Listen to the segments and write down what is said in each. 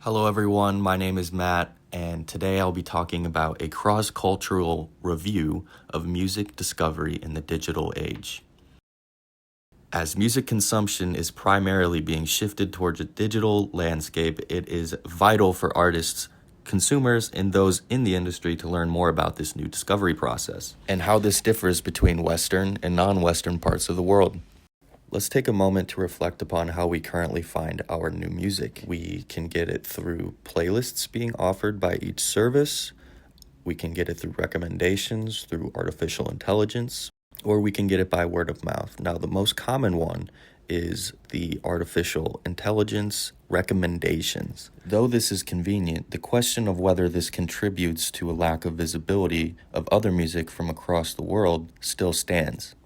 Hello, everyone. My name is Matt, and today I'll be talking about a cross cultural review of music discovery in the digital age. As music consumption is primarily being shifted towards a digital landscape, it is vital for artists, consumers, and those in the industry to learn more about this new discovery process and how this differs between Western and non Western parts of the world. Let's take a moment to reflect upon how we currently find our new music. We can get it through playlists being offered by each service. We can get it through recommendations, through artificial intelligence, or we can get it by word of mouth. Now, the most common one is the artificial intelligence recommendations. Though this is convenient, the question of whether this contributes to a lack of visibility of other music from across the world still stands.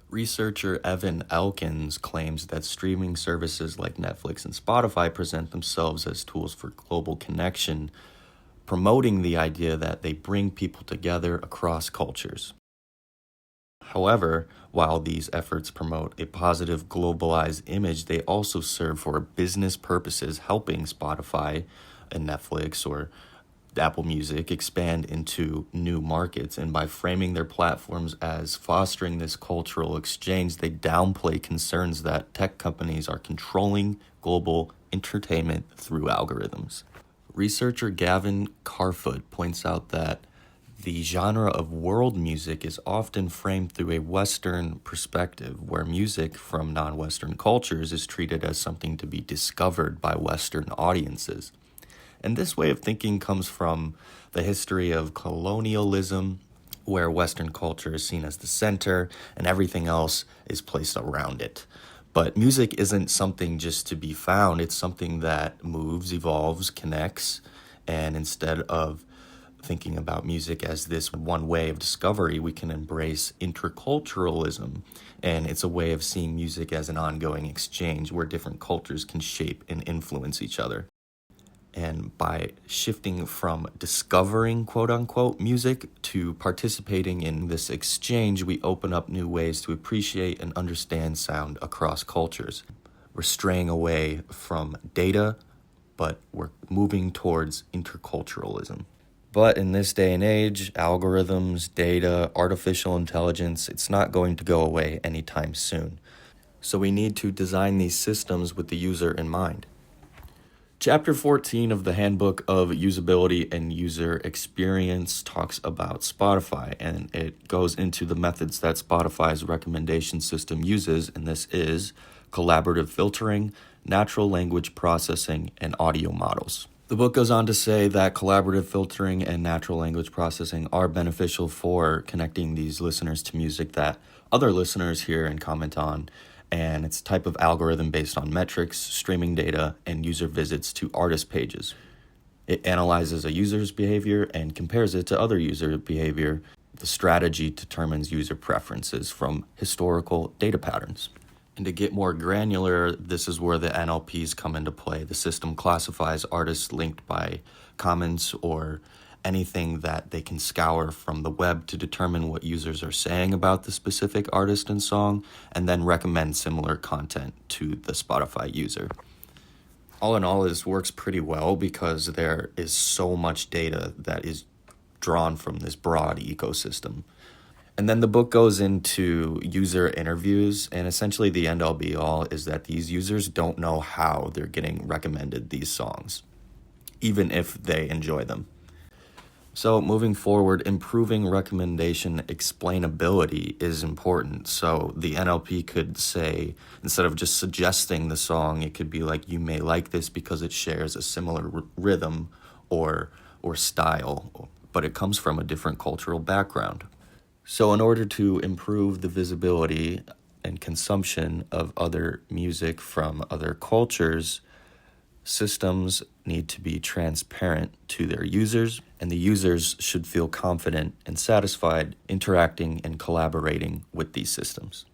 Researcher Evan Elkins claims that streaming services like Netflix and Spotify present themselves as tools for global connection, promoting the idea that they bring people together across cultures. However, while these efforts promote a positive globalized image, they also serve for business purposes, helping Spotify and Netflix or Apple Music expand into new markets. And by framing their platforms as fostering this cultural exchange, they downplay concerns that tech companies are controlling global entertainment through algorithms. Researcher Gavin Carfoot points out that the genre of world music is often framed through a Western perspective, where music from non-Western cultures is treated as something to be discovered by Western audiences. And this way of thinking comes from the history of colonialism, where Western culture is seen as the center and everything else is placed around it. But music isn't something just to be found, it's something that moves, evolves, connects, and instead of thinking about music as this one way of discovery, we can embrace interculturalism. And it's a way of seeing music as an ongoing exchange where different cultures can shape and influence each other. And by shifting from discovering quote unquote music to participating in this exchange, we open up new ways to appreciate and understand sound across cultures. We're straying away from data, but we're moving towards interculturalism. But in this day and age, algorithms, data, artificial intelligence, it's not going to go away anytime soon. So we need to design these systems with the user in mind. Chapter 14 of the Handbook of Usability and User Experience talks about Spotify, and it goes into the methods that Spotify's recommendation system uses, and this is collaborative filtering, natural language processing, and audio models. The book goes on to say that collaborative filtering and natural language processing are beneficial for connecting these listeners to music that other listeners hear and comment on, and it's a type of algorithm based on metrics, streaming data, and user visits to artist pages. It analyzes a user's behavior and compares it to other user behavior. The strategy determines user preferences from historical data patterns. And to get more granular, this is where the NLPs come into play. The system classifies artists linked by comments or anything that they can scour from the web to determine what users are saying about the specific artist and song, and then recommend similar content to the Spotify user. All in all, this works pretty well because there is so much data that is drawn from this broad ecosystem. And then the book goes into user interviews, and essentially the end all be all is that these users don't know how they're getting recommended these songs, even if they enjoy them. So moving forward, improving recommendation explainability is important. So the NLP could say, instead of just suggesting the song, it could be like, you may like this because it shares a similar rhythm or style, but it comes from a different cultural background. So in order to improve the visibility and consumption of other music from other cultures, systems need to be transparent to their users, and the users should feel confident and satisfied interacting and collaborating with these systems.